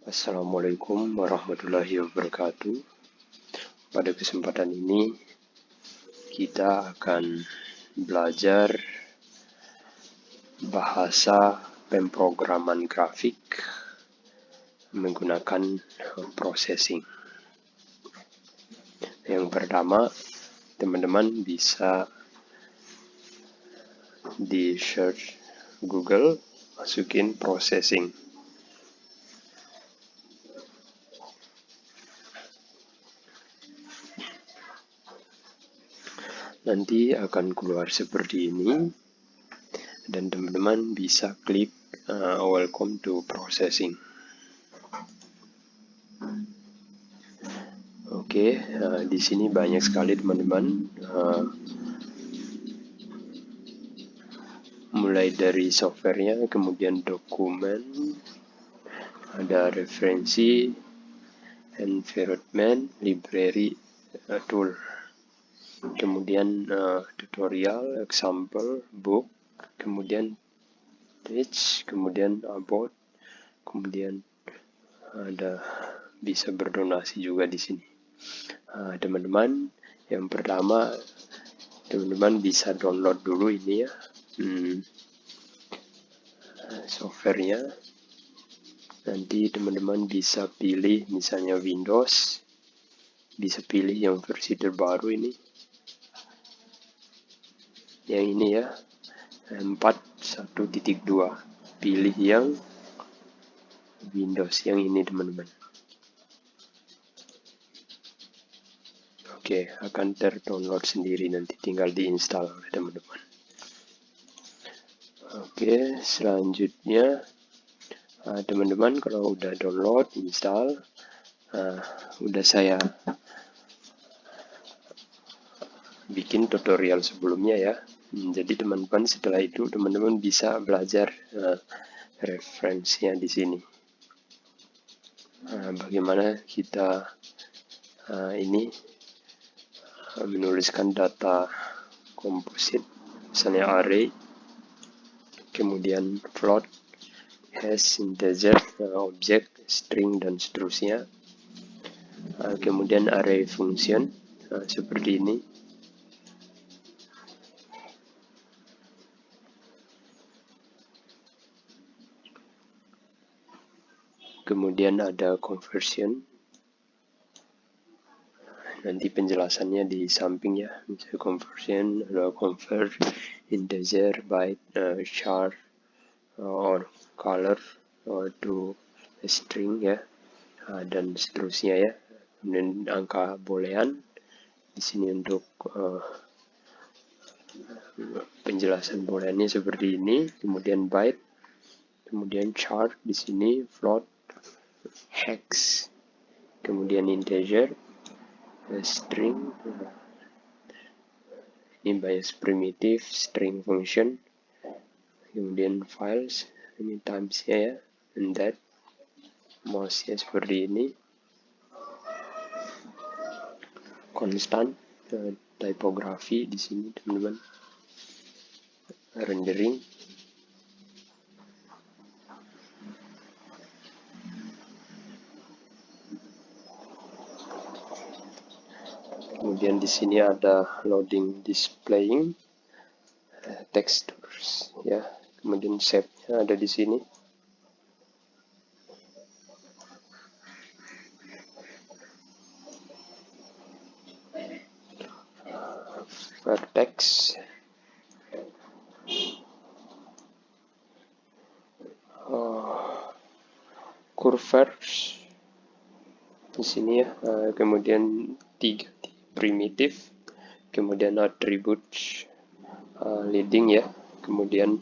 Assalamualaikum warahmatullahi wabarakatuh. Pada kesempatan ini kita akan belajar bahasa pemrograman grafik menggunakan processing. Yang pertama, teman-teman bisa di search Google, masukin processing. Nanti akan keluar seperti ini dan teman-teman bisa klik welcome to processing. Oke, di sini banyak sekali teman-teman, mulai dari softwarenya, kemudian dokumen, ada referensi, environment, library, tool, kemudian tutorial, example, book, kemudian teach, kemudian about, kemudian ada bisa berdonasi juga di sini. Teman-teman, yang pertama teman-teman bisa download dulu ini ya, softwarenya. Nanti teman-teman bisa pilih misalnya Windows, bisa pilih yang versi terbaru ini, yang ini ya, 4.1.2, pilih yang Windows yang ini teman-teman. Oke, akan terdownload sendiri, nanti tinggal diinstal oleh teman-teman. Oke, selanjutnya teman-teman kalau udah download, install, udah saya bikin tutorial sebelumnya ya. Jadi teman-teman setelah itu teman-teman bisa belajar referensinya di sini. Bagaimana kita ini menuliskan data komposit, misalnya array, kemudian float, hash, integer, objek, string, dan seterusnya. Kemudian array function seperti ini. Kemudian ada conversion. Nanti penjelasannya di samping ya. Misalnya conversion, ada convert integer, byte, char, or color to string ya, dan seterusnya ya. Kemudian angka boolean di sini untuk penjelasan booleannya seperti ini. Kemudian byte, kemudian char di sini, float, hex, kemudian integer, string, ini bias primitive, string function, kemudian files, ini times-nya ya, and that, mouse-nya seperti ini, constant, typography di sini teman-teman, rendering, kemudian di sini ada loading, displaying, textures ya, kemudian shape-nya ada di sini. Vertex, curves di sini ya, kemudian 3 primitif, kemudian attributes, leading ya, kemudian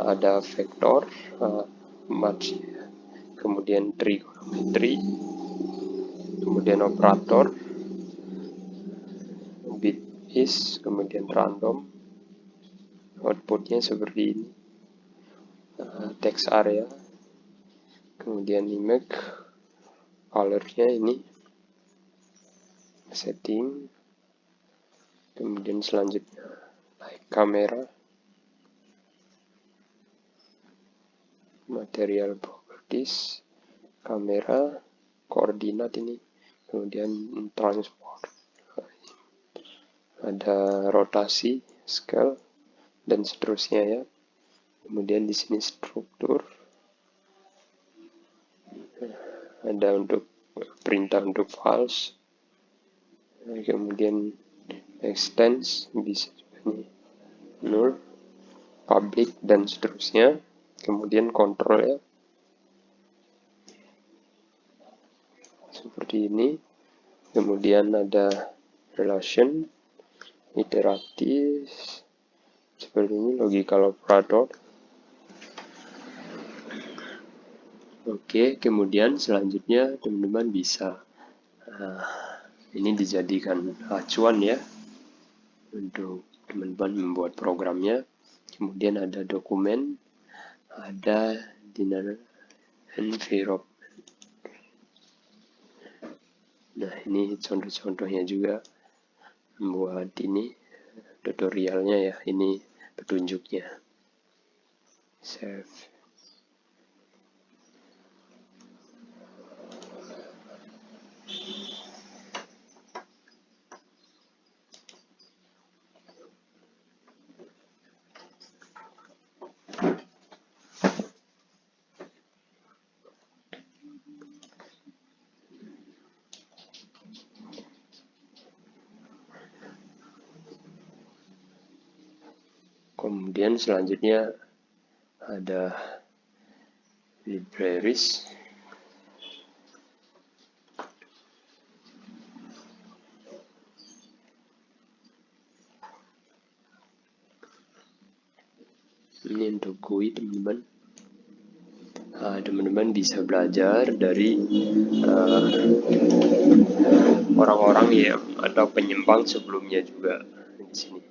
ada vektor, match, kemudian trigonometry, kemudian operator, bit is, kemudian random, outputnya seperti ini, text area, kemudian image, colornya ini, setting, kemudian selanjutnya like kamera, material properties, kamera, koordinat ini, kemudian transport, ada rotasi, scale, dan seterusnya ya. Kemudian di sini struktur, ada untuk perintah untuk files, kemudian extends bisa juga nih, null, public, dan seterusnya. Kemudian kontrol ya, seperti ini. Kemudian ada relation, iteratif, seperti ini, logical operator. Oke, kemudian selanjutnya teman-teman bisa ini dijadikan acuan ya untuk teman-teman membuat programnya. Kemudian ada dokumen, ada dinner environment. Nah, ini contoh-contohnya juga membuat ini tutorialnya ya, ini petunjuknya. Save. Kemudian selanjutnya ada libraries. Ini untuk GUI teman-teman. Teman-teman bisa belajar dari orang-orang yang atau penyembang sebelumnya juga di sini.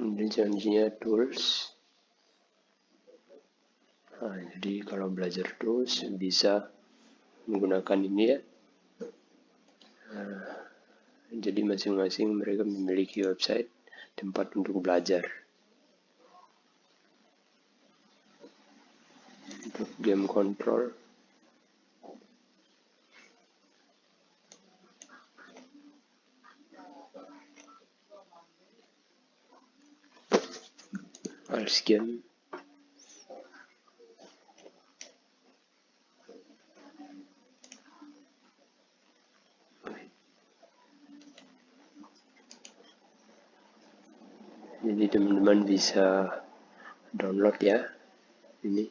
Ini janjinya tools. Jadi kalau belajar tools bisa menggunakan ini ya. Jadi masing-masing mereka memiliki website tempat untuk belajar. Untuk game control, Als game, jadi teman-teman bisa download ya ini.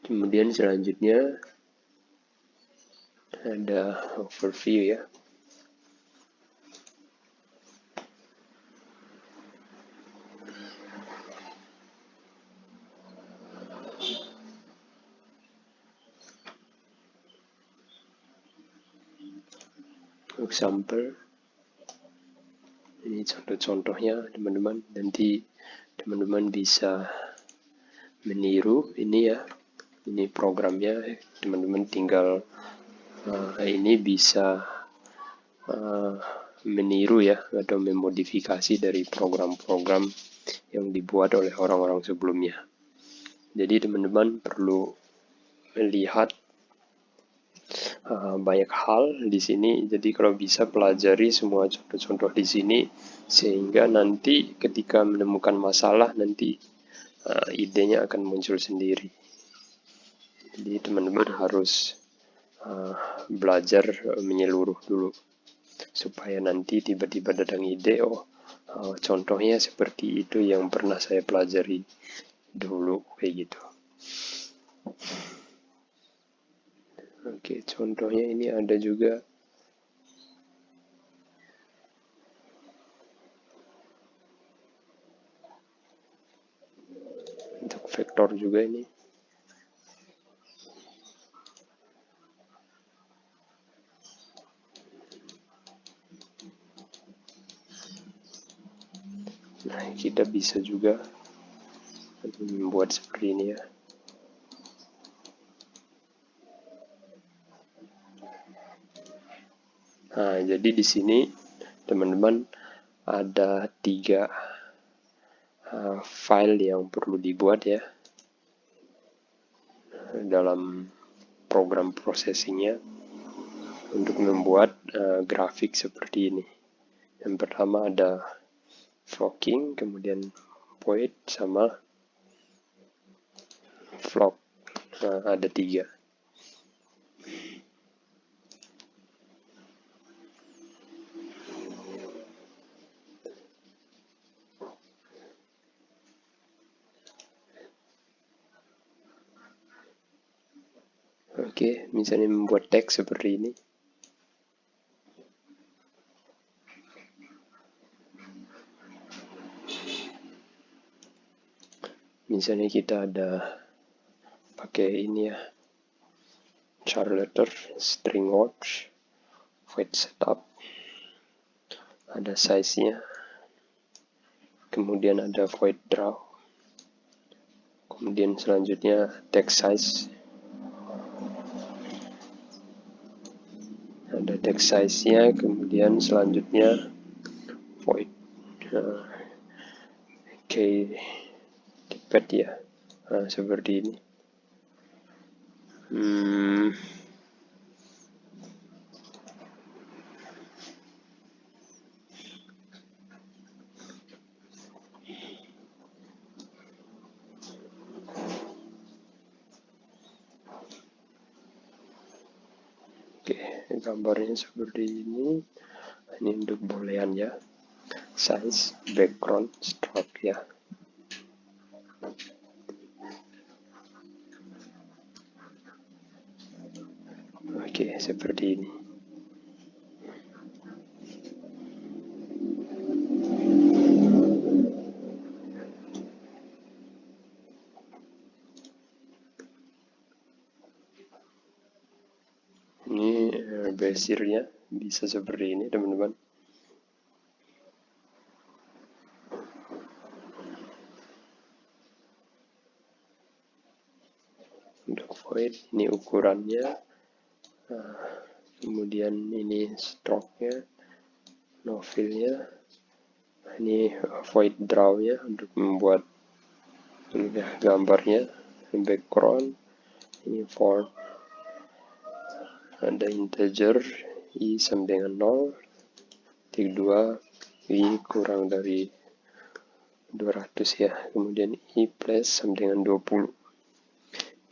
Kemudian selanjutnya ada overview ya. Example, ini contoh-contohnya teman-teman. Nanti teman-teman bisa meniru ini ya. Ini programnya, teman-teman tinggal ini bisa meniru ya atau memodifikasi dari program-program yang dibuat oleh orang-orang sebelumnya. Jadi teman-teman perlu melihat banyak hal di sini. Jadi kalau bisa pelajari semua contoh-contoh di sini sehingga nanti ketika menemukan masalah nanti idenya akan muncul sendiri. Jadi teman-teman harus belajar menyeluruh dulu, supaya nanti tiba-tiba datang ide, contohnya seperti itu yang pernah saya pelajari dulu, kayak gitu. Oke, contohnya ini ada juga. Untuk vektor juga ini. Nah, kita bisa juga membuat seperti ini ya. Nah, jadi di sini teman-teman ada 3 file yang perlu dibuat ya dalam program processingnya untuk membuat grafik seperti ini. Yang pertama ada flocking, kemudian void sama flock. Nah, ada 3. Oke, misalnya membuat teks seperti ini. Misalnya kita ada pakai ini ya, char letter, string words, void setup, ada size-nya, kemudian ada void draw, kemudian selanjutnya text size, ada text size-nya, kemudian selanjutnya void keypad ya. Nah, seperti ini. Oke, gambarnya seperti ini. Ini untuk bolehan ya. Size, background, stroke ya. Oke, seperti ini. Ini basirnya bisa seperti ini teman-teman. Untuk void ini ukurannya, kemudian ini stroke-nya, no fill-nya, ini void draw-nya untuk membuat gambarnya, background, ini font, ada integer i sama dengan 0, titik 2, i kurang dari 200 ya, kemudian i plus sama dengan 20.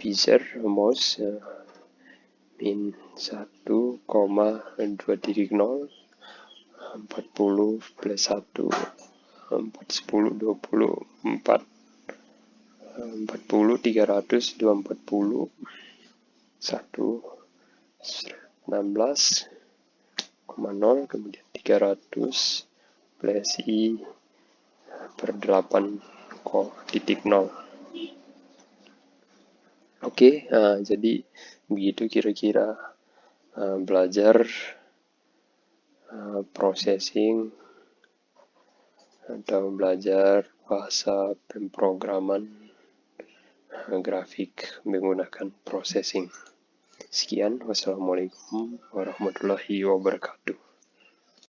Pizer mouse min 1,2.0, 40 plus 1, 410, 24, 40, 300, 240, 1, 16,0, kemudian 300 plus i per 8,0. Oke, jadi begitu kira-kira belajar processing atau belajar bahasa pemrograman grafik menggunakan processing. Sekian, wassalamualaikum warahmatullahi wabarakatuh.